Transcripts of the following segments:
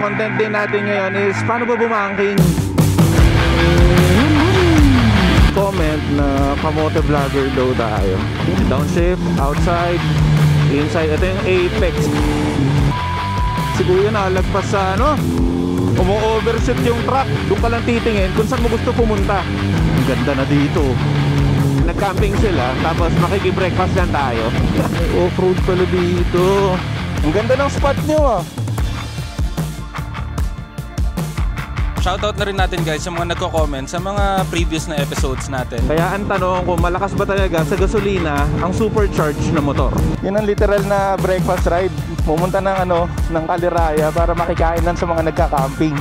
Content din natin ngayon is paano ba bumangking? Comment na kamote vlogger daw tayo. Downshift, outside, inside. Ito yung apex. Siguro yun nakalagpas sa ano, umu-overshoot yung truck. Doon ka lang titingin kung saan mo gusto pumunta. Ang ganda na dito. Nag-camping sila, tapos makikibreakfast lang tayo. Off-road pala dito. Ang ganda ng spot nyo ah. Shoutout na rin natin guys sa mga nagko-comment sa mga previous na episodes natin. Kaya ang tanong kung malakas ba talaga sa gasolina ang supercharged na motor. Yun ang literal na breakfast ride. Pumunta ng ng Kaliraya para makikain lang sa mga nagka-camping.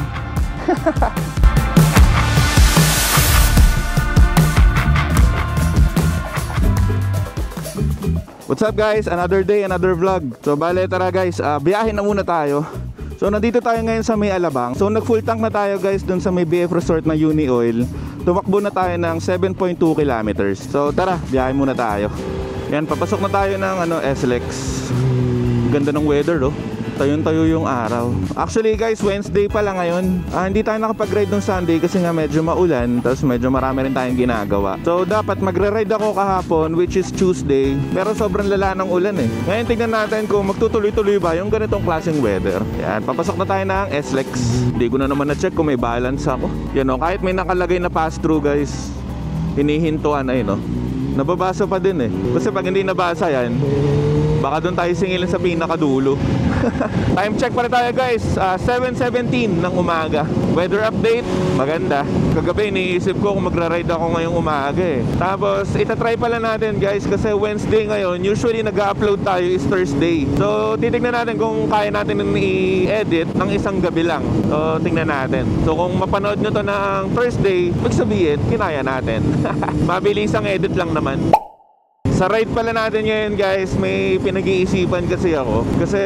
What's up guys? Another day, another vlog. So bale tara guys, biyahin na muna tayo. So nandito tayo ngayon sa may Alabang. So nag full tank na tayo guys dun sa may BF Resort na Uni Oil. Tumakbo na tayo ng 7.2 kilometers. So tara, biyahe muna tayo. Yan, papasok na tayo ng SLEX. Ganda ng weather oh. Tayong-tayo yung araw. Actually guys, Wednesday pa lang ngayon. Hindi tayo nakapag-ride nung Sunday kasi nga medyo maulan. Tapos medyo marami rin tayong ginagawa. So dapat magre-ride ako kahapon, which is Tuesday. Pero sobrang lala ng ulan eh. Ngayon tingnan natin kung magtutuloy-tuloy ba yung ganitong klaseng weather. Yan, papasok na tayo ng SLEX. Hindi ko na naman na-check kung may balance ako. Yan o, kahit may nakalagay na pass-through guys, hinihintuan ay no. Nababasa pa din eh. Kasi pag hindi nabasa yan, baka doon tayo singilin sa pinakadulo. Time check pa rin tayo guys, 7:17 ng umaga. Weather update, maganda. Kagabi iniisip ko kung magra-ride ako ngayong umaga eh. Tapos itatry pala natin guys kasi Wednesday ngayon. Usually nag-upload tayo is Thursday. So titignan natin kung kaya natin i-edit ng isang gabi lang. So tingnan natin. So kung mapanood nyo to ng Thursday, magsabihin, kinaya natin. Mabilis ang edit lang naman. Sa ride pala natin ngayon guys, may pinag-iisipan kasi ako. Kasi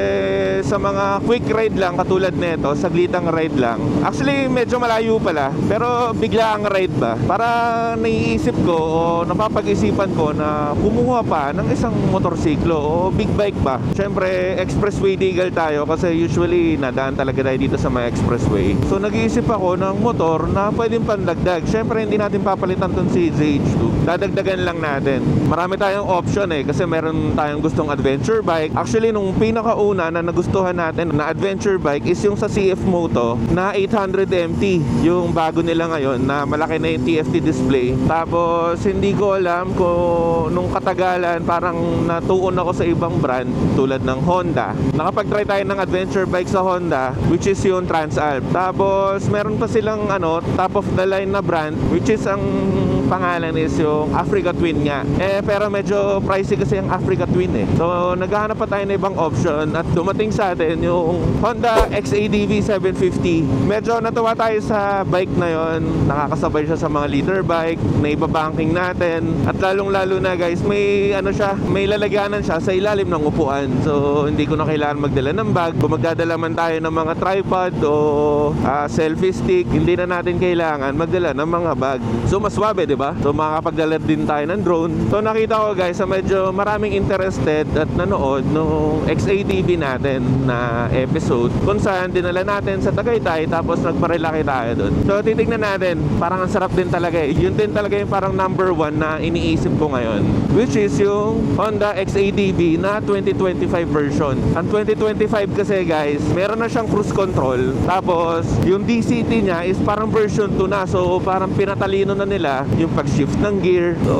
sa mga quick ride lang katulad nito, saglitang ride lang. Actually medyo malayo pala, pero bigla ang ride ba? Para naiisip ko o napapag-isipan ko na kumuha pa ng isang motorsiklo o big bike ba. Siyempre expressway legal tayo kasi usually nadaan talaga tayo dito sa mga expressway. So nag-iisip ako ng motor na pwedeng pandagdag. Siyempre hindi natin papalitan tong si ZH2. Dadagdagan lang natin. Marami tayong option eh kasi meron tayong gustong adventure bike. Actually nung pinakauna na nagustuhan natin na adventure bike is yung sa CF Moto na 800MT, yung bago nila ngayon na malaki na yung TFT display. Tapos hindi ko alam kung nung katagalan parang natuon ako sa ibang brand tulad ng Honda. Nakapag-try tayo ng adventure bike sa Honda which is yung Transalp. Tapos meron pa silang top of the line na brand which is ang pangalan is yung Africa Twin nga. Pero medyo pricey kasi ang Africa Twin eh. So naghahanap pa tayo ng ibang option at dumating sa atin yung Honda XADV 750. Medyo natuwa tayo sa bike na yon. Nakakasabay siya sa mga liter bike, na ibabanking natin. At lalong-lalo na guys, may may lalagyanan siya sa ilalim ng upuan. So hindi ko na kailangan magdala ng bag. Kung magdadala man tayo ng mga tripod o selfie stick, hindi na natin kailangan magdala ng mga bag. So mas swabe, di ba? So makakapagdala din tayo ng drone. So nakita ko guys, medyo maraming interested at nanood nung XADV natin na episode kung saan dinala natin sa Tagaytay tapos nagparilaki tayo dun. So titignan natin, parang ang sarap din talaga eh. Yun din talaga yung parang number 1 na iniisip ko ngayon, which is yung Honda XADV na 2025 version. Ang 2025 kasi guys, meron na siyang cruise control, tapos yung DCT niya is parang version 2 na. So parang pinatalino na nila yung pag-shift ng gear. So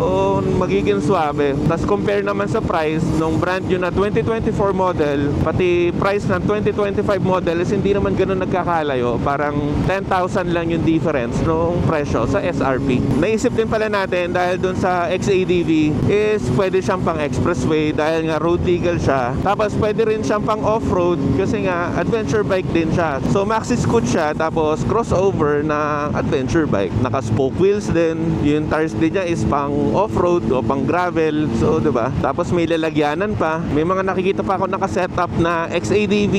magiging swabe. Tapos compare naman sa price nung brand new na 2024 model, pati price ng 2025 model is hindi naman ganun nagkakalayo. Parang 10,000 lang yung difference nung presyo sa SRP. Naisip din pala natin dahil dun sa XADV is pwede siyang pang expressway dahil nga road legal siya. Tapos pwede rin siyang pang off-road kasi nga adventure bike din siya. So maxi scoot siya tapos crossover na adventure bike. Naka spoke wheels din. Yung tires din niya is pang off-road o pang gravel. manual. So, diba? Tapos may lalagyanan pa. May mga nakikita pa ako naka-setup na XADV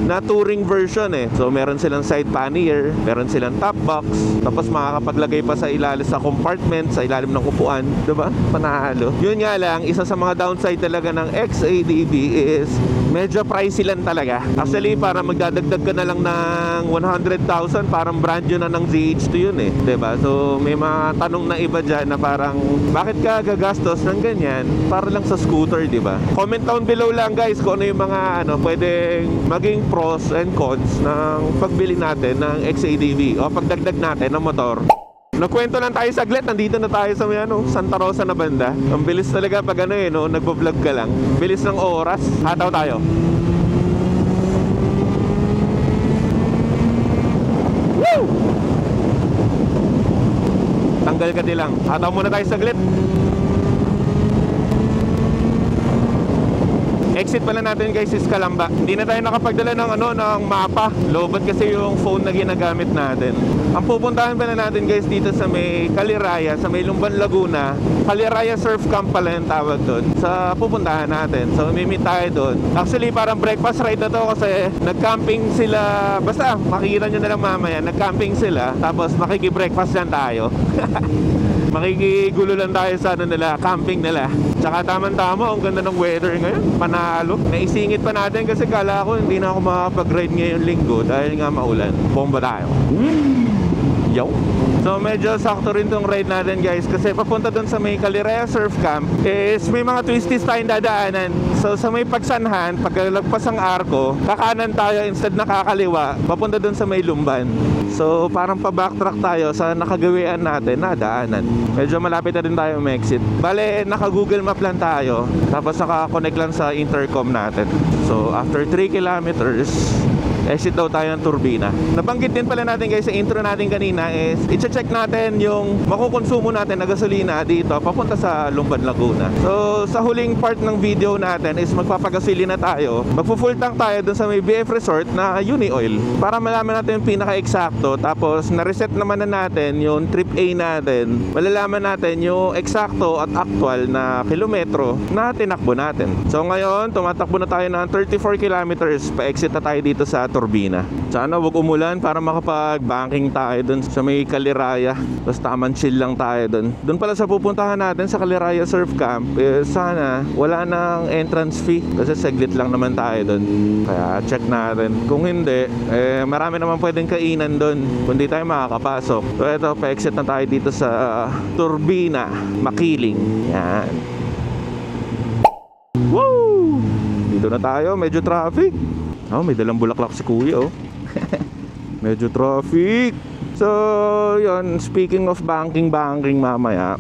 na touring version eh. So, meron silang side pannier, meron silang top box, tapos makakapaglagay pa sa ilalim sa compartment, sa ilalim ng upuan. Diba? Panalo. Yun nga lang, isa sa mga downside talaga ng XADV is medyo pricey lang talaga. Actually, para magdadagdag ka na lang ng 100,000, parang brand yun na ng ZH2 yun eh. Diba? So, may mga tanong na iba dyan na parang, bakit ka gagastos ng ganyan para lang sa scooter, diba? Comment down below lang guys kung ano yung mga pwedeng maging pros and cons ng pagbili natin ng XADV o pagdagdag natin ng motor. Nagkwento lang tayo saglit, nandito na tayo sa may Santa Rosa na banda. Ang bilis talaga pag nagbo-vlog ka lang. Bilis ng oras. Hataw tayo. Woo! Tanggal ka lang. Hataw muna tayo saglit. Exit pala natin guys is Calamba. Hindi na tayo nakapagdala ng ng mapa. Lowbat kasi yung phone na ginagamit natin. Ang pupuntahan pala natin guys dito sa may Caliraya, sa may Lumban, Laguna. Caliraya Surf Camp pala yung tawag doon. Sa pupuntahan natin. So may-meet tayo doon. Actually parang breakfast ride na to kasi nag-camping sila. Basta makikita nyo na lang mamaya. Nag-camping sila. Tapos makiki-breakfast lang tayo. Makikigulo lang tayo sa camping nila. Tsaka tamang-tama, ang ganda ng weather ngayon. Panalo. Naisingit pa natin kasi kala ko hindi na ako makapag-ride ngayong linggo dahil nga maulan. Bomba tayo. Yo. So medyo sakto rin tong ride natin guys kasi papunta dun sa may Caliraya Surf Camp is may mga twisties tayong dadaanan. So sa may pagsanhan, pagkalagpas ang arko, kakanan tayo instead na kakaliwa, papunta dun sa may Lumban. So parang pa-backtrack tayo sa nakagawian natin na daanan. Medyo malapit na din tayo mag-exit. Bale, naka-Google Map lang tayo. Tapos naka-connect lang sa intercom natin. So after 3 kilometers, exit daw tayo ng Turbina. Nabanggit din pala natin guys sa intro natin kanina is i-check natin yung makukonsumo natin na gasolina dito papunta sa Lumban, Laguna. So sa huling part ng video natin is magpapagasolina tayo. Magpo-full tank tayo dun sa may BF Resort na Uni Oil para malaman natin yung pinaka-eksakto. Tapos na-reset naman na natin yung trip A natin. Malalaman natin yung eksakto at actual na kilometro na tinakbo natin. So ngayon tumatakbo na tayo ng 34 kilometers. Pa-exit na tayo dito sa Turbina. Sana wag umulan para makapag-banking tayo dun sa may Caliraya. Tapos tamang chill lang tayo dun. Dun pala sa pupuntahan natin sa Caliraya Surf Camp, sana wala nang entrance fee kasi saglit lang naman tayo dun. Kaya check natin. Kung hindi, marami naman pwedeng kainan dun kung di tayo makakapasok. So eto, pa-exit na tayo dito sa Turbina, Makiling. Yan. Woo! Dito na tayo, medyo traffic. Oh, may dalang bulaklak si kuya Medyo traffic. So, yun, speaking of banking mamaya,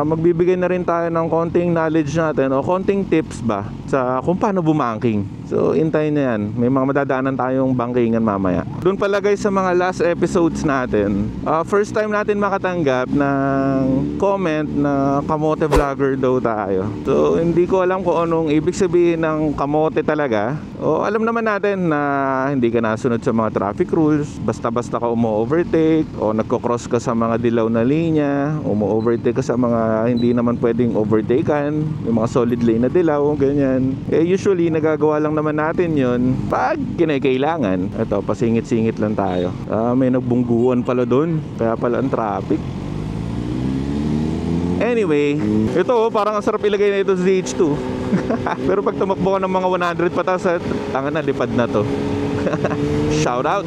magbibigay na rin tayo ng konting knowledge natin o konting tips ba sa kung paano bumanking. So, hintayin na yan. May mga madadaanan tayong bankingan mamaya. Doon pala guys sa mga last episodes natin, first time natin makatanggap ng comment na kamote vlogger daw tayo. So, hindi ko alam kung anong ibig sabihin ng kamote talaga. O alam naman natin na hindi ka nasunod sa mga traffic rules. Basta-basta ka umo-overtake o nagko-cross ka sa mga dilaw na linya, umo-overtake ka sa mga hindi naman pwedeng overtaken, yung mga solid lane na dilaw, ganyan. Usually nagagawa lang naman natin yun pag kinakailangan. Ito, pasingit-singit lang tayo. May nagbungguan pala doon, kaya pala ang traffic. Anyway, ito parang ang sarap ilagay na ito sa ZH2. Pero pag tumakbo ka ng mga 100 pataas, tanga na, lipad na to. Shout out.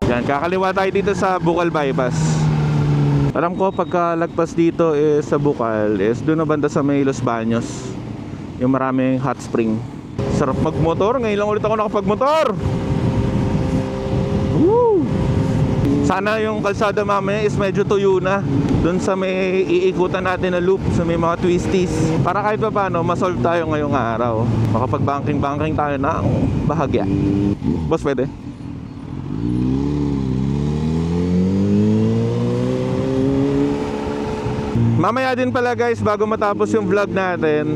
Yan, kakaliwa tayo dito sa Bukal Bypass. Alam ko pagka lagpas dito is sa Bukal is doon na banda sa may Los Baños, yung maraming hot spring. Sarap magmotor, ngayon lang ulit ako nakapagmotor. Woo! Sana yung kalsada mamaya is medyo tuyo na doon sa may iikutan natin na loop, sa may mga twisties, para kahit pa paano masolve tayo ngayong araw. Makapag-banking tayo ng bahagya. Boss, pwede? Mamaya din pala guys, bago matapos yung vlog natin,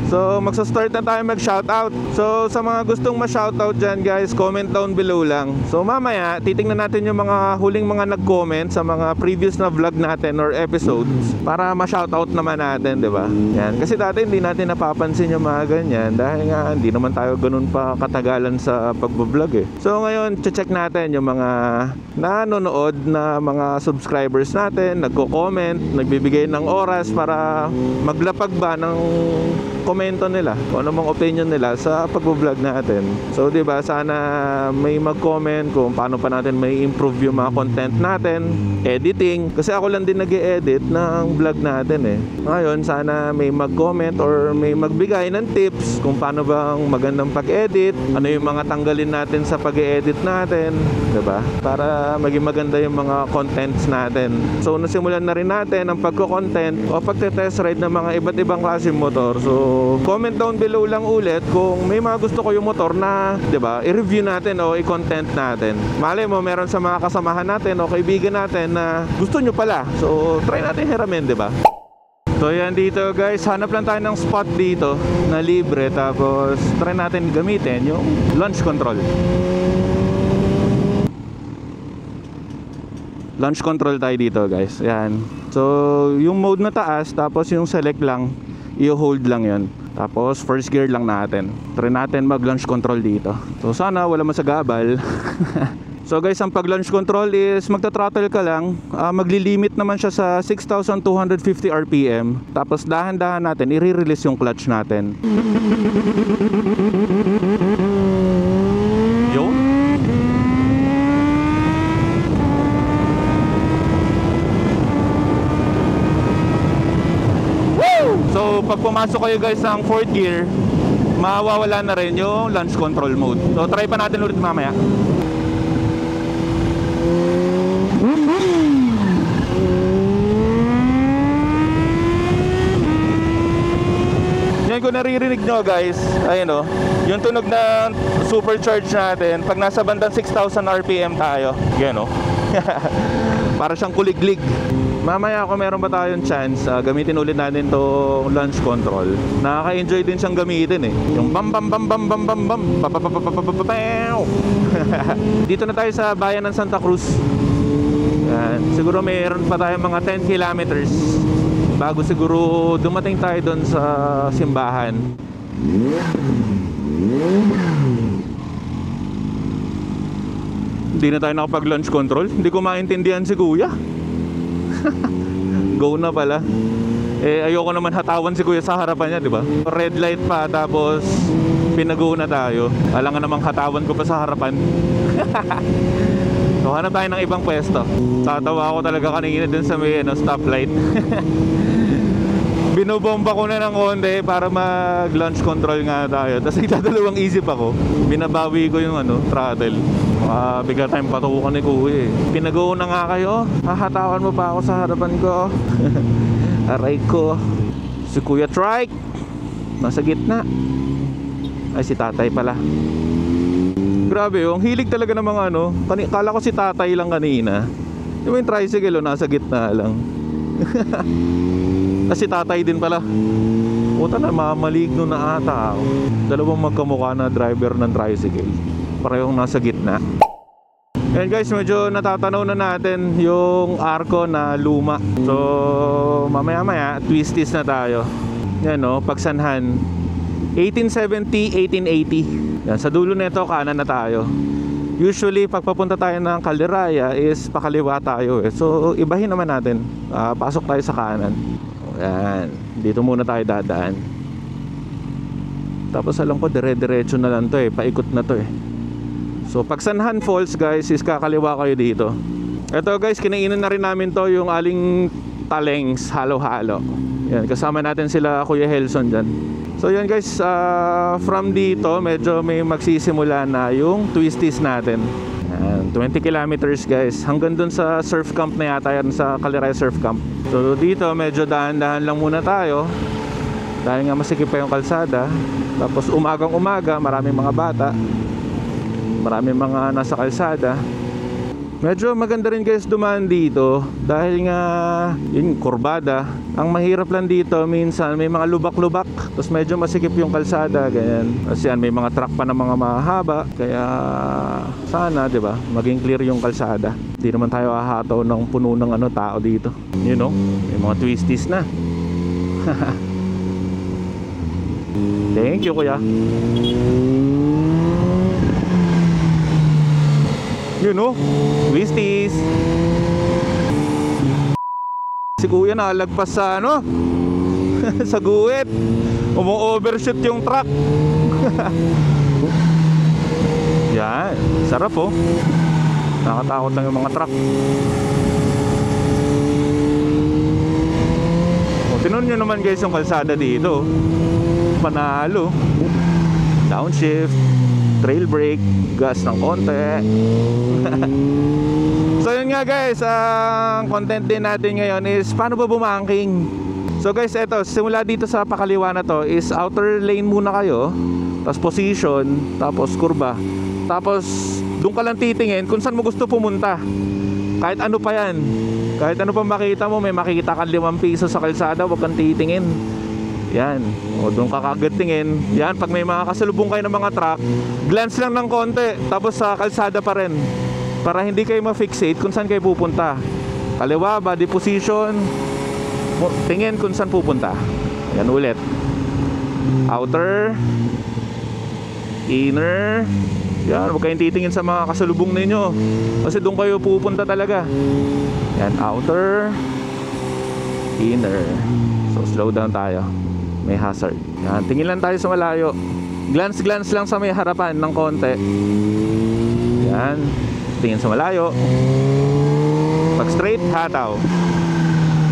So magsa-start na tayo mag-shoutout. So sa mga gustong ma-shoutout dyan guys, comment down below lang. So mamaya titingnan natin yung mga huling mga nag-comment sa mga previous na vlog natin or episodes para ma-shoutout naman natin, di ba? Yan. Kasi dati hindi natin napapansin yung mga ganyan dahil nga hindi naman tayo ganun pa katagalan sa pagbablog eh. So ngayon check natin yung mga nanonood na mga subscribers natin, nagko-comment, nagbibigay ng oras para maglapag ba ng komento nila kung ano mang opinion nila sa pagbo-vlog natin. So 'di ba, sana may mag-comment kung paano pa natin may improve yung mga content natin, editing kasi ako lang din nag-e-edit ng vlog natin eh. Ngayon sana may mag-comment or may magbigay ng tips kung paano bang magandang pag-edit, ano yung mga tanggalin natin sa pag-e-edit natin, 'di ba? Para maging maganda yung mga contents natin. So nasimulan na rin natin ang pagko-content o pagte-test ride ng mga iba't ibang klaseng motor. So comment down below lang ulit kung may mga gusto ko yung motor na, 'di ba, i-review natin o i-content natin. Malay mo meron sa mga kasamahan natin o kaibigan natin na gusto nyo pala. So try natin hiramin, 'di ba? So yan dito guys, hanap lang tayo ng spot dito na libre tapos try natin gamitin yung launch control. Launch control tayo dito guys. Yan. So yung mode na taas tapos yung select lang, i-hold lang yon. Tapos first gear lang natin. Try natin mag-launch control dito. So sana wala masagabal. So guys, ang pag-launch control is magta-throttle ka lang. Magli-limit naman siya sa 6,250 RPM. Tapos dahan-dahan natin i-release yung clutch natin. Yo. So pag pumasok kayo guys ng 4th gear, mawawala na rin yung launch control mode. So try pa natin ulit mamaya. Yan kung naririnig nyo guys, ayun o, yung tunog na supercharge natin pag nasa bandang 6,000 RPM tayo. Yan o. Para siyang kuliglig. Mamaya kung meron pa tayong chance, gamitin ulit natin itong launch control. Nakaka-enjoy din siyang gamitin eh. Yung bam bam bam bam bam bam bam dito na tayo sa bayan ng Santa Cruz. Yan. Siguro mayroon pa tayong mga 10 kilometers bago siguro dumating tayo doon sa simbahan. Hindi na tayo nakapag-launch control. Hindi ko maintindihan si kuya. Go na pala. Eh ayoko naman hatawan si kuya sa harapan niya, di ba? Red light pa tapos pinag-go na tayo. Alangan namang hatawan ko pa sa harapan. So hanap tayo ng ibang pwesto. Tatawa ako talaga kanina dun sa may stoplight. Binobomba ko na ng konti para mag-launch control nga tayo. Tapos nagdadalawang isip ako. Binabawi ko yung throttle. Bigat tayong patukan ni kuya eh. Pinag-go na nga kayo. Hahatawan mo pa ako sa harapan ko. Aray ko. Si Kuya Trike nasa gitna. Ay si tatay pala. Grabe yung hilig talaga ng mga kala ko si tatay lang kanina. Yung tricycle nasa gitna lang. Si tatay din pala. Puta na, mamaligno na ata ako. Dalawang magkamukha na driver ng tricycle. Parehong nasa gitna. And guys, medyo natatanaw na natin yung arko na luma. So mamaya-maya twisties na tayo. Yan pagsanhan 1870, 1880. Yan, sa dulo nito kanan na tayo. Usually pag papunta tayo ng Calderaya is pakaliwa tayo eh. So ibahin naman natin. Pasok tayo sa kanan. Yan, dito muna tayo dadaan. Tapos alam ko dire-diretso na lang to eh. Paikot na to eh. So pag Sanhan Falls guys is kakaliwa kayo dito. Ito guys, kinainan na rin namin to yung aling talengs halo-halo. Yan, kasama natin sila Kuya Helson dyan. So yan guys, from dito medyo may magsisimula na yung twisties natin. Yan, 20 kilometers guys. Hanggang dun sa surf camp na yata yan, sa Caliraya Surf Camp. So dito medyo dahan-dahan lang muna tayo. Dahil nga masikip pa yung kalsada. Tapos umagang-umaga, maraming mga bata. Maraming mga nasa kalsada. Medyo maganda rin guys dumaan dito dahil nga yun, kurbada. Ang mahirap lang dito minsan may mga lubak-lubak, tapos medyo masikip yung kalsada, ganyan. Kasi yan, may mga truck pa na mga mahaba, kaya sana, 'di ba, maging clear yung kalsada. Hindi naman tayo hahataw ng puno ng tao dito. You know, may mga twisties na. Thank you, kuya. You know, twisties. Si kuya nalagpas sa sa guwit. Umu-overshoot yung truck. Yan, sarap oh. Nakatakot lang yung mga truck. Tinon nyo naman guys yung kalsada dito. Panalo. Downshift, trail brake, gas ng konti. So yun nga guys, ang content din natin ngayon is paano ba bumangking. So guys, eto, simula dito sa pakaliwa na to is outer lane muna kayo, tapos position, tapos kurba, tapos doon ka lang titingin kung saan mo gusto pumunta. Kahit ano pa yan, kahit ano pa makita mo, may makikita kang 5 piso sa kalsada, huwag kang titingin. Yan, o doon ka kagad tingin. Yan, pag may mga kasalubong kayo ng mga truck, glance lang ng konti, tapos sa kalsada pa rin, para hindi kayo ma-fixate kung saan kayo pupunta. Kaliwa, body position, tingin kung saan pupunta. Yan ulit. Outer, inner. Yan, huwag kayong titingin sa mga kasalubong ninyo, kasi doon kayo pupunta talaga. Yan, outer, inner. So slow down tayo, may hazard. Yan, tingin lang tayo sa malayo. Glance lang sa may harapan ng konti. Yan, tingin sa malayo. Pag straight, hataw.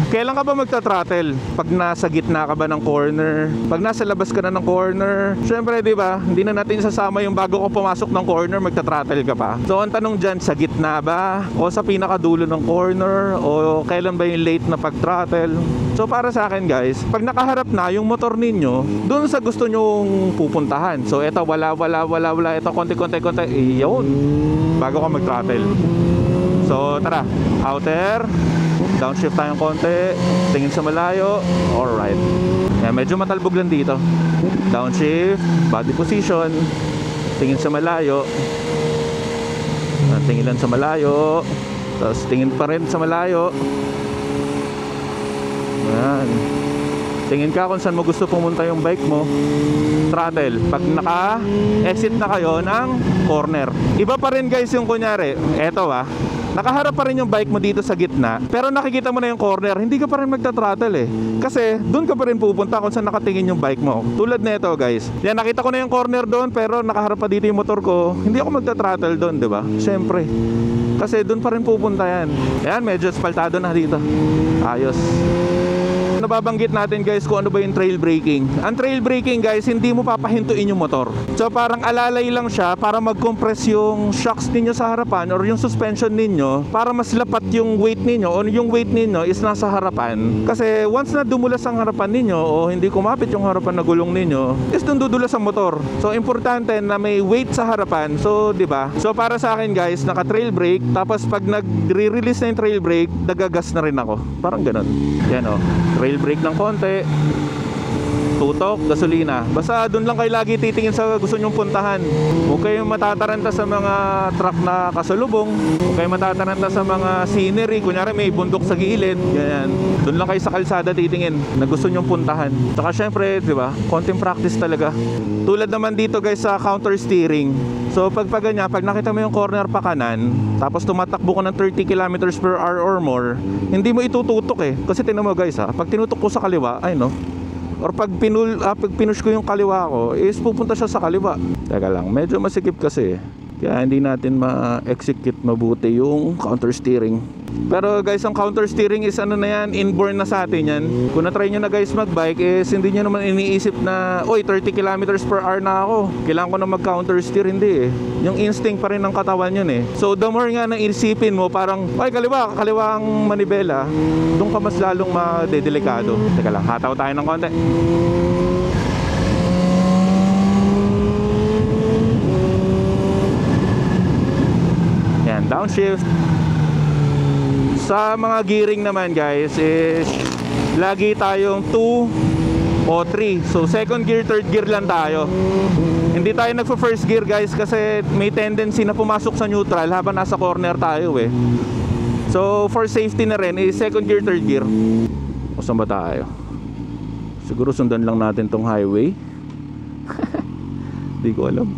Kailan ka ba magta-throttle? Pag nasa gitna ka ba ng corner? Pag nasa labas ka na ng corner? Syempre, di ba? Hindi na natin sasama yung bago ko pumasok ng corner, magta-throttle ka pa. So, ang tanong dyan, sa gitna ba? O sa pinakadulo ng corner? O kailan ba yung late na pag-throttle? So, para sa akin guys, pag nakaharap na yung motor ninyo doon sa gusto nyong pupuntahan. So, eto, wala. Eto, konti. Iyon. Bago ka mag-throttle. So, tara. Outer. Downshift tayong konti, tingin sa malayo. Alright. Yan, medyo matalbog lang dito. Downshift, body position, tingin sa malayo. Tingin lang sa malayo, tapos tingin pa rin sa malayo. Yan. Tingin ka kung saan mo gusto pumunta yung bike mo. Throttle pag naka-exit na kayo ng corner. Iba pa rin guys yung kunyari, eto nakaharap pa rin yung bike mo dito sa gitna, pero nakikita mo na yung corner, hindi ka pa rin magta-throttle kasi doon ka pa rin pupunta kung saan nakatingin yung bike mo. Tulad nito guys, yan, nakita ko na yung corner doon, pero nakaharap pa dito yung motor ko, hindi ako magta-throttle doon, di ba? Siyempre, kasi doon pa rin pupunta yan. Yan, medyo espaltado na dito. Ayos. Nababanggit natin guys kung ano ba yung trail braking. Ang trail braking guys, hindi mo papahintuin yung motor. So parang alalay lang siya para mag-compress yung shocks ninyo sa harapan or yung suspension ninyo para mas lapat yung weight ninyo o yung weight ninyo is nasa harapan. Kasi once na dumulas ang harapan ninyo o hindi kumapit yung harapan na gulong ninyo, is dun dudulas ang motor. So importante na may weight sa harapan. So 'di ba? So para sa akin guys, naka-trail brake, tapos pag nag-re-release na yung trail brake, nagagas na rin ako. Parang ganun. Yan trail brake ng konti, tutok, gasolina. Basta doon lang kayo lagi titingin sa gusto nyong puntahan. Huwag kayong matataranta sa mga truck na kasalubong. Huwag kayong matataranta sa mga scenery. Kunyari may bundok sa gilid, ganyan. Doon lang kayo sa kalsada titingin na gusto nyong puntahan. Saka syempre, di ba, konting practice talaga. Tulad naman dito guys sa counter steering. So pag ganyan, pag nakita mo yung corner pa kanan, tapos tumatakbo ko ng 30 kilometers per hour or more, hindi mo itututok kasi tingnan mo guys pag tinutok ko sa kaliwa, or pag pinush ko yung kaliwa ko, is pupunta siya sa kaliwa. Teka lang, medyo masikip kasi. Kaya hindi natin ma-execute mabuti yung counter steering. Pero guys, ang counter steering is inborn na sa atin yan. Kung na-try nyo na guys mag-bike, is hindi nyo naman iniisip na, oy, 30 kilometers per hour na ako, kailangan ko na mag-counter steer. Hindi yung instinct pa rin ng katawan yun So the more nga na isipin mo, parang, ay, kaliwa ang manibela, doon ka mas lalong madedelikado. Teka lang, hataw tayo ng konti. Yan, downshift, sa mga gearing naman guys is lagi tayong 2 o 3. So second gear, third gear lang tayo. Hindi tayo nagpo-first gear guys kasi may tendency na pumasok sa neutral habang nasa corner tayo eh. So for safety na rin is second gear, third gear. O saan ba tayo? Siguro sundan lang natin tong highway. Hindi ko alam.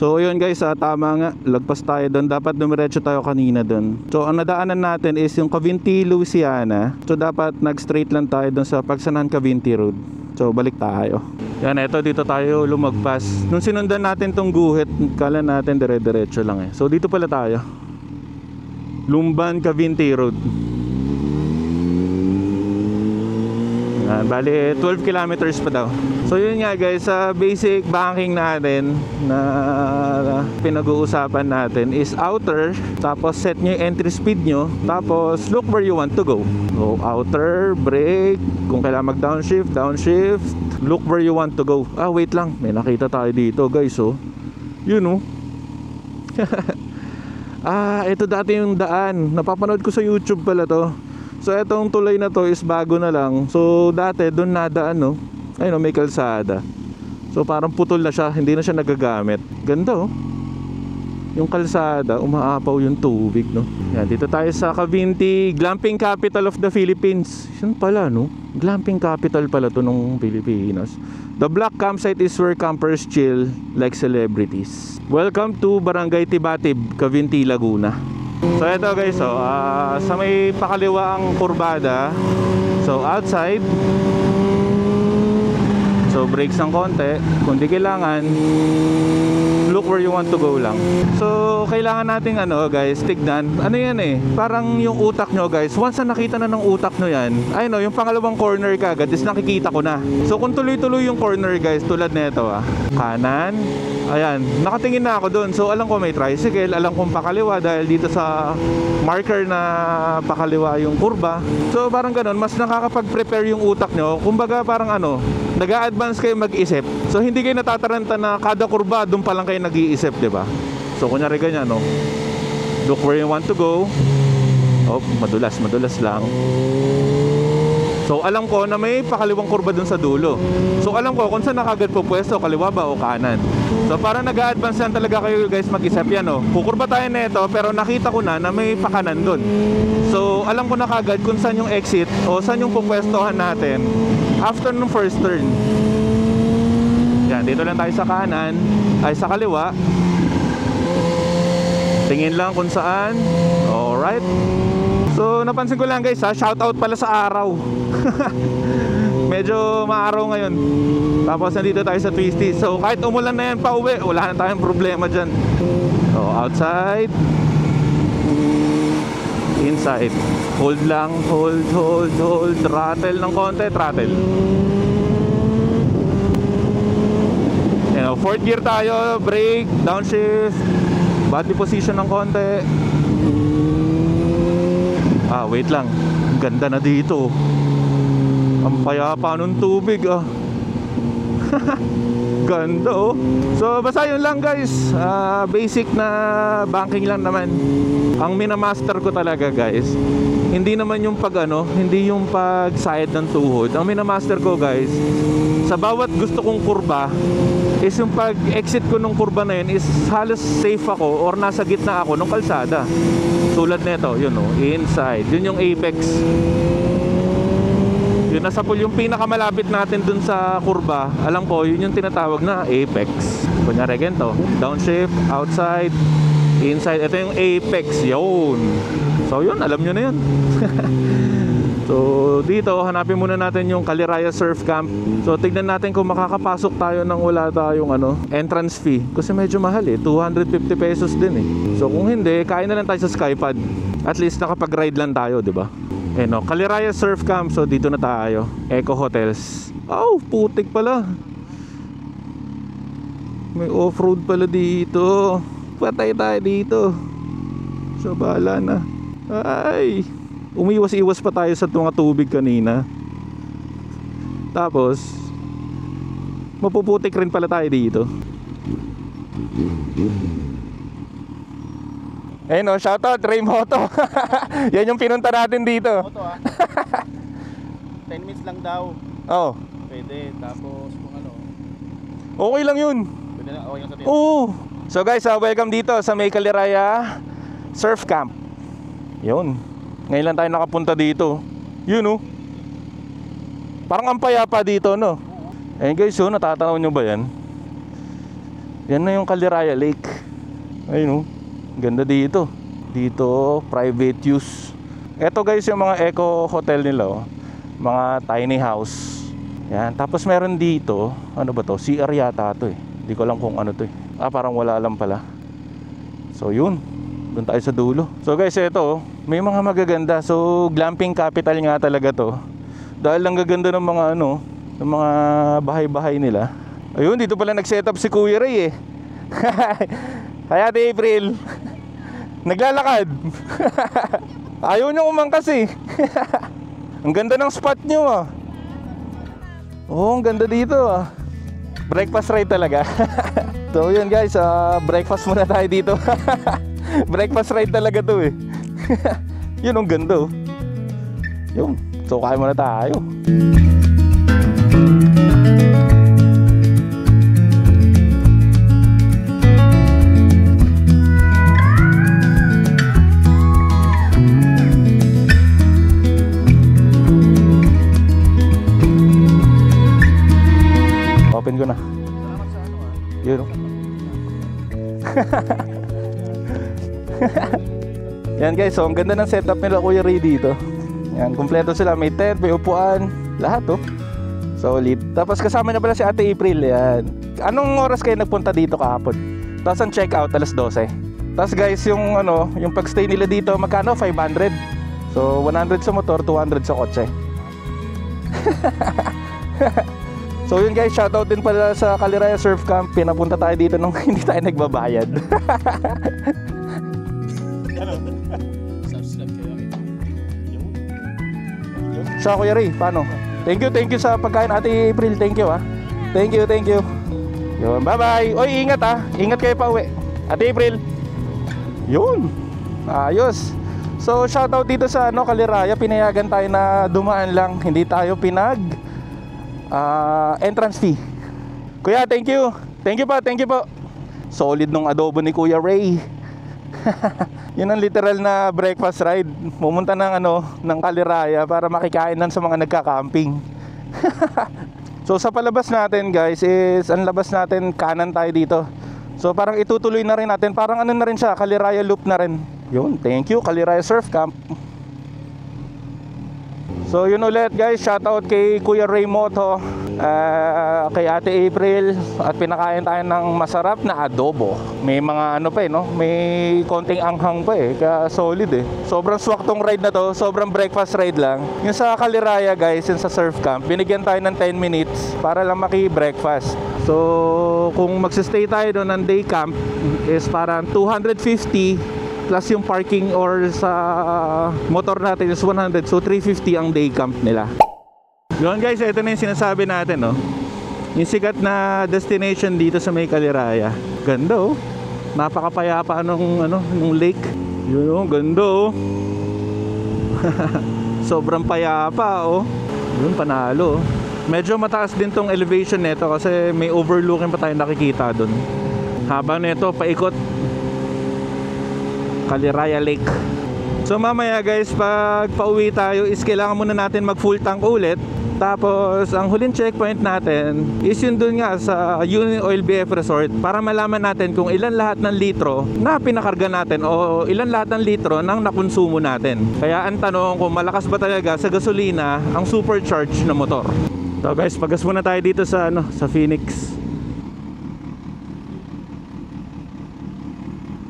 So yun guys, tama nga, lagpas tayo doon. Dapat dumiretso tayo kanina doon. So ang nadaanan natin is yung Cavinti, Louisiana. So dapat nag-straight lang tayo doon sa Pagsanaan Cavinti Road. So balik tayo. Yan, eto dito tayo lumagpas. Nung sinundan natin tong guhit, kala natin dire-diretso lang eh. So dito pala tayo. Lumban Cavinti Road. Yan, bali 12 kilometers pa daw. So yun nga guys, sa basic banking natin na pinag-uusapan natin is outer, tapos set nyo yung entry speed nyo, tapos look where you want to go. So outer, brake, kung kailangan mag-downshift, downshift, look where you want to go. Ah wait lang, may nakita tayo dito guys oh. Yun oh. Ah, ito dati yung daan. Napapanood ko sa YouTube pala to. So etong tulay na to is bago na lang. So dati doon nadaan no. Ayun oh, may kalsada. So parang putol na siya, hindi na siya nagagamit. Ganda oh. Yung kalsada, umaapaw yung tubig no. Yan, dito tayo sa Cavinti, glamping capital of the Philippines. Yun pala no. Glamping capital pala to ng Pilipinas. The black campsite is where campers chill like celebrities. Welcome to Barangay Tibatib, Cavinti, Laguna. So ito guys oh, sa may pakaliwa ang kurbada. So outside. So brakes ng konti. Kung di kailangan, look where you want to go lang. So kailangan nating ano guys, tignan. Ano yan eh, parang yung utak nyo guys, once na nakita na ng utak nyo yan, ay no, yung pangalawang corner kagad is nakikita ko na. So kung tuloy-tuloy yung corner guys, tulad nito kanan, ayan, nakatingin na ako doon. So alam ko may tricycle, alam kong pakaliwa dahil dito sa marker na pakaliwa yung kurba. So parang ganun, mas nakakapag-prepare yung utak nyo. Kumbaga parang ano, nag-a-advance kayo mag-isip. So hindi kayo natataranta na kada kurba doon pa lang kayo nag-iisip, di ba? So kunyari ganyan, no? Look where you want to go. Oh, madulas lang. So alam ko na may pakaliwang kurba dun sa dulo. So alam ko kung saan nakagad po pwesto, kaliwa ba o kanan. So para nag-a-advance lang talaga kayo guys mag-isip yan oh. Kukurba tayo nito pero nakita ko na may pakanan dun. So alam ko na kagad kung saan yung exit o saan yung pupwestohan natin after ng first turn. Yan, dito lang tayo sa kanan, ay sa kaliwa. Tingin lang kung saan. Alright. So napansin ko lang guys shoutout pala sa araw. Medyo maaraw ngayon. Tapos nandito tayo sa Twisty. So kahit umulan na yan pa uwi, wala na tayong problema dyan. So outside, inside. Hold lang, hold. Throttle ng konti, throttle. Fourth gear tayo, brake, downshift, body position ng konti. Ah, wait lang. Ganda na dito. Ang payapa ng tubig ah. Ganda oh. So basta yun lang guys, basic na banking lang naman. Ang minamaster ko talaga guys, hindi naman yung pag ano, hindi yung pag side ng tuhod. Ang minamaster ko guys, sa bawat gusto kong kurba is yung pag exit ko ng kurba na yun is halos safe ako or nasa gitna ako ng kalsada. Tulad nito, yun oh, inside. Yun yung apex. Yun nasa pool, yung pinakamalapit natin dun sa kurba. Alam ko, yun yung tinatawag na apex. Kunyari ganito, downshift, outside, inside. Ito yung apex, yun. So yun, alam nyo na yun. So dito, hanapin muna natin yung Caliraya Surf Camp. So tignan natin kung makakapasok tayo nang wala tayong entrance fee. Kasi medyo mahal eh, 250 pesos din eh. So kung hindi, kain na lang tayo sa Skypad. At least nakapag-ride lang tayo, di ba? Eh no, Caliraya Surf Camp. So dito na tayo, Eco Hotels. Oh, putik pala. May off-road pala dito. Patay tayo dito. So bahala na. Ay, umiwas-iwas pa tayo sa mga tubig kanina. Tapos mapuputik rin pala tayo dito. Ayun o, shoutout Ray Moto. Yan yung pinunta natin dito. Moto 10 minutes lang daw. Oh. Pwede. Tapos kung ano, Okay lang yun. pwede na, okay lang sabihin. Oo. So guys, welcome dito sa May Caliraya Surf Camp. Yun. Ngayon lang tayo nakapunta dito. Yun oh. Parang ang payapa dito, no? Ayun guys, oh, natatanaw nyo ba yan? Yan na yung Caliraya Lake. Ayun oh. Ganda dito. Dito, private use. Eto guys, yung mga eco hotel nila, oh. Mga tiny house. Yan. Tapos meron dito, ano ba to? CR yata to eh. Hindi ko alam kung ano to eh. Parang wala lang pala. So yun. Doon tayo sa dulo. So guys, eto, may mga magaganda. So glamping capital nga talaga to. Dahil lang gaganda ng mga ano, ng mga bahay-bahay nila. Ayun, dito pala nag-set up si Kuya Ray eh. Hi Ate April. Naglalakad. Ayaw niyo umangkas eh. Ang ganda ng spot niyo ah. Oh, ang ganda dito ah. Breakfast ride talaga. So yun guys, breakfast muna tayo dito. Breakfast ride talaga to eh. Yun ang ganda oh. Yun, so kain muna tayo. Open ko na. Salamat sa ano Yun oh. Yan guys, so ang ganda ng setup nila Kuya Ray dito. Yan, kumpleto sila, may tent, may upuan, lahat oh. Solid. Tapos kasama niya pala si Ate April. Yan. Anong oras kayo nagpunta dito kahapon? Tapos ang check out alas 12. Tapos guys, yung ano, yung pagstay nila dito, magkano? 500. So 100 sa motor, 200 sa kotse. So yun guys, shoutout din pala sa Caliraya Surf Camp. Pinapunta tayo dito nung hindi tayo nagbabayad. Subscribe kayo. Sa Kuya Ray, paano? Thank you sa pagkain Ate April. Thank you ah. Thank you. Yun, bye bye. Oy, ingat ah. Ingat kayo pa uwi. Ate April. Yun. Ayos. So shoutout dito sa ano, Caliraya. Pinayagan tayo na dumaan lang. Hindi tayo pinag entrance fee. Kuya, thank you. Thank you po. Solid nung adobo ni Kuya Ray. Yun ang literal na breakfast ride. Pumunta ng ano, ng Caliraya para makikain lang sa mga nagka-camping. So sa palabas natin guys is ang labas natin kanan tayo dito. So parang itutuloy na rin natin. Parang ano na rin siya, Caliraya Loop na rin. Yun, thank you Caliraya Surf Camp. So yun ulit guys, shoutout kay Kuya Ray Moto, kay Ate April, at pinakain tayo ng masarap na adobo. May mga ano pa eh, no? May konting anghang pa eh, kaya solid eh. Sobrang swak tong ride na to, sobrang breakfast ride lang. Yung sa Caliraya guys, yung sa surf camp, binigyan tayo ng 10 minutes para lang maki-breakfast. So kung magsistay tayo doon ng day camp is parang 250 plus yung parking or sa motor natin is 100, so 350 ang day camp nila. Yun guys, ito na yung sinasabi natin no. Yung sikat na destination dito sa May Caliraya. Ganda oh. Napakapayapa nung ano, nung lake. Yun oh, ganda oh. Sobrang payapa oh. Yun, panalo oh. Medyo mataas din tong elevation nito kasi may overlooking pa tayo nakikita doon. Habang nito paikot Caliraya Lake. So mamaya guys, pag pauwi tayo is kailangan muna natin mag full tank ulit. Tapos ang huling checkpoint natin is yun dun nga sa Uni Oil BF Resort para malaman natin kung ilan lahat ng litro na pinakarga natin o ilan lahat ng litro nang nakonsumo natin. Kaya ang tanong kung malakas ba talaga sa gasolina ang supercharged na motor. So guys, pagas muna tayo dito sa ano, sa Phoenix.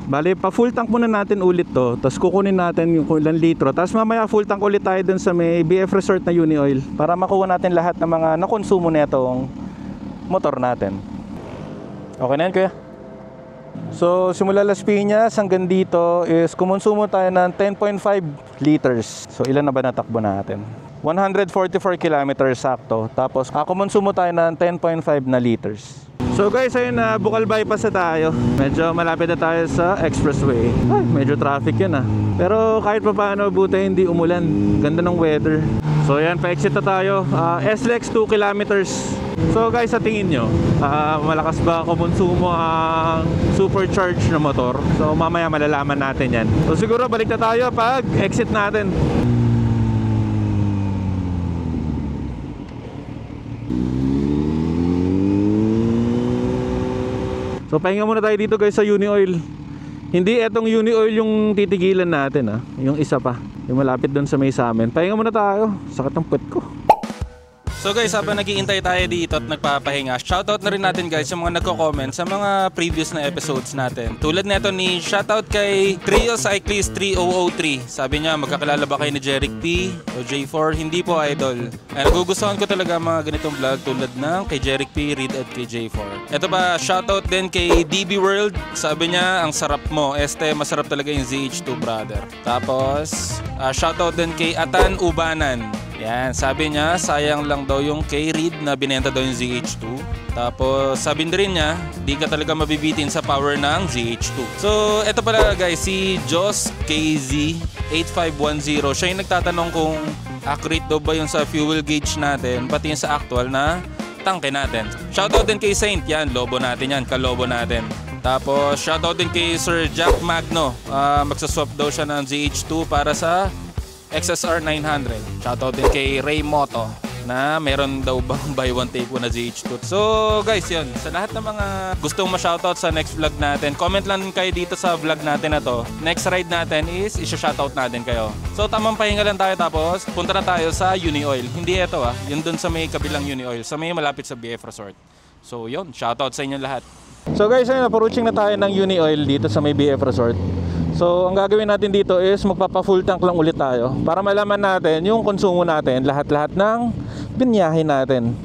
Bale, pa full tank muna natin ulit to. Tapos kukunin natin yung ilang litro. Tapos mamaya full tank ulit tayo dun sa may BF Resort na Uni Oil para makuha natin lahat ng mga nakonsumo netong motor natin. Okay na yan kuya? So simula Las Piñas hanggang dito is kumonsumo tayo ng 10.5 liters. So ilan na ba natakbo natin? 144 kilometers sakto. Tapos kumonsumo tayo ng 10.5 na liters. So guys, ayun na, Bukal Bypass na tayo. Medyo malapit na tayo sa expressway. Ay, medyo traffic yun ah. Pero kahit pa paano, buti hindi umulan. Ganda ng weather. So ayan, pa-exit na tayo. SLEX 2 kilometers. So guys, sa tingin nyo, malakas ba kumonsumo ang supercharged na motor? So mamaya malalaman natin yan. So siguro balik na tayo pag exit natin. So pahinga muna tayo dito guys sa Unioil. Hindi etong Unioil yung titigilan natin yung isa pa, yung malapit doon sa may sa amin. Pahinga muna tayo, sakit ng puwet ko. So guys, habang naghihintay tayo dito at nagpapahinga, shoutout na rin natin guys yung mga nagko-comment sa mga previous na episodes natin. Tulad nito ni shoutout kay Trio Cyclist 3003. Sabi niya, magkakilala ba kayo ni Jeric P o J4? Hindi po, idol. Ay, nagugustuhan ko talaga mga ganitong vlog tulad ng kay Jeric P, Reed at kay J4. Ito pa, shoutout din kay DB World. Sabi niya, ang sarap mo. Masarap talaga yung ZH2 brother. Tapos, shoutout din kay Atan Ubanan. Yan, sabi niya, sayang lang daw yung kay Reed na binenta daw yung ZH2. Tapos sabi rin niya, di ka talaga mabibitin sa power ng ZH2. So, eto pala guys, si Joss KZ8510. Siya yung nagtatanong kung accurate daw ba yung sa fuel gauge natin, pati yung sa actual na tangke natin. Shoutout din kay Saint, yan, lobo natin yan, kalobo natin. Tapos, shoutout din kay Sir Jack Magno. Magsaswap daw siya ng ZH2 para sa XSR 900. Shoutout din kay Ray Moto na meron daw bang buy one take one na ZH2. So guys, yun. Sa lahat ng mga gustong ma-shoutout sa next vlog natin, comment lang kayo dito sa vlog natin na to. Next ride natin is isa-shoutout natin kayo. So tamang pahinga lang tayo, tapos punta na tayo sa Unioil. Hindi ito yun dun sa may kabilang Unioil, sa may malapit sa BF Resort. So yun, shoutout sa inyo lahat. So guys, ayun, approaching na tayo ng Unioil dito sa may BF Resort. So ang gagawin natin dito is magpapa-full tank lang ulit tayo para malaman natin yung konsumo natin, lahat-lahat ng binyahe natin.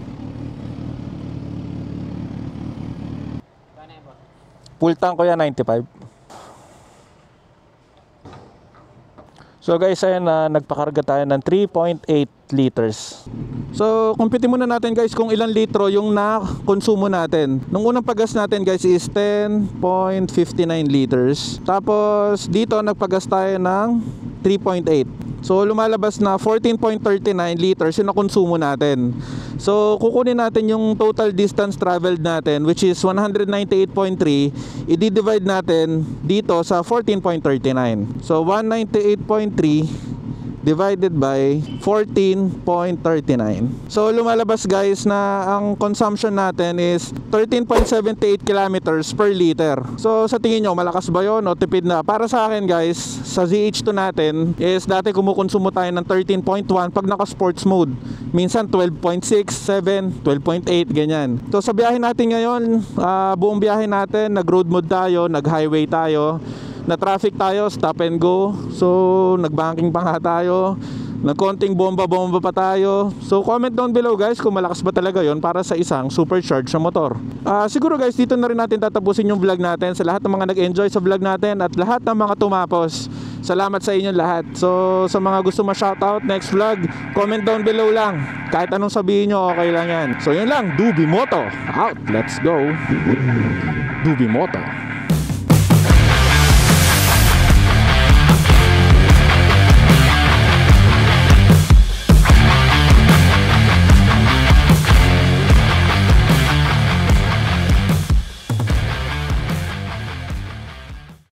Full tank ko yan 95. So guys, ayun na, nagpakarga tayo ng 3.8 liters. So compute muna natin guys kung ilang litro yung na-konsumo natin. Nung unang paggas natin guys is 10.59 liters. Tapos dito nagpagas tayo ng 3.8. So lumalabas na 14.39 liters yung nakonsumo natin. So kukunin natin yung total distance traveled natin, which is 198.3, i-divide natin dito sa 14.39. So 198.3 divided by 14.39. So lumalabas guys na ang consumption natin is 13.78 kilometers per liter. So sa tingin nyo, malakas ba yun o tipid na? Para sa akin guys, sa ZH2 natin is dati kumukonsumo tayo ng 13.1 pag naka sports mode. Minsan 12.6, 7, 12.8 ganyan. So sa biyahe natin ngayon, buong biyahe natin, nag road mode tayo, nag highway tayo, na traffic tayo, stop and go. So nagbanking pa nga tayo, nagkonting bomba-bomba pa tayo. So comment down below guys kung malakas ba talaga yon para sa isang supercharged na motor. Siguro guys, dito na rin natin tatapusin yung vlog natin. Sa lahat ng mga nag-enjoy sa vlog natin at lahat ng mga tumapos, salamat sa inyong lahat. So sa mga gusto ma-shoutout next vlog, comment down below lang. Kahit anong sabihin nyo, okay lang yan. So yun lang, Dubi Moto out. Let's go. Dubi Moto.